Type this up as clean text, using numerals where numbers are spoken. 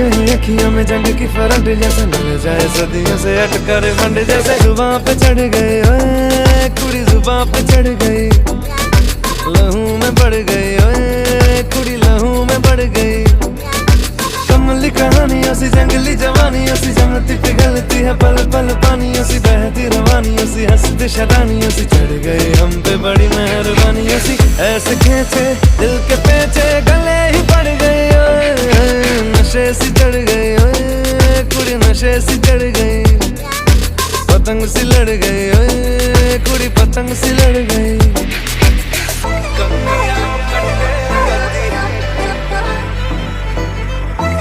अखियों में जंग की फरंट जैसे मिल जाए सदियों से अटका रे फंड जैसे जुबां पे चढ़ गए ओए कुड़ी जुबां पे चढ़ गई लहू में बढ़ गई ओए कुड़ी लहू में बढ़ गई कमली कहानियों सी जंगली जवानियों सी जमती पिघलती है पल पल पानियों सी बहती रवानियों सी हंसती शरानियों सी चढ़ गई हम पे बड़ी मेहरबानियों सी ऐसे खींचे दिल के पेचे गले ही पड़ गई ओए नशे सी चढ़ गई ओए कुड़ी नशे सी चढ़ गई पतंग सी लड़ गई ओए कुड़ी पतंग सी लड़ गई।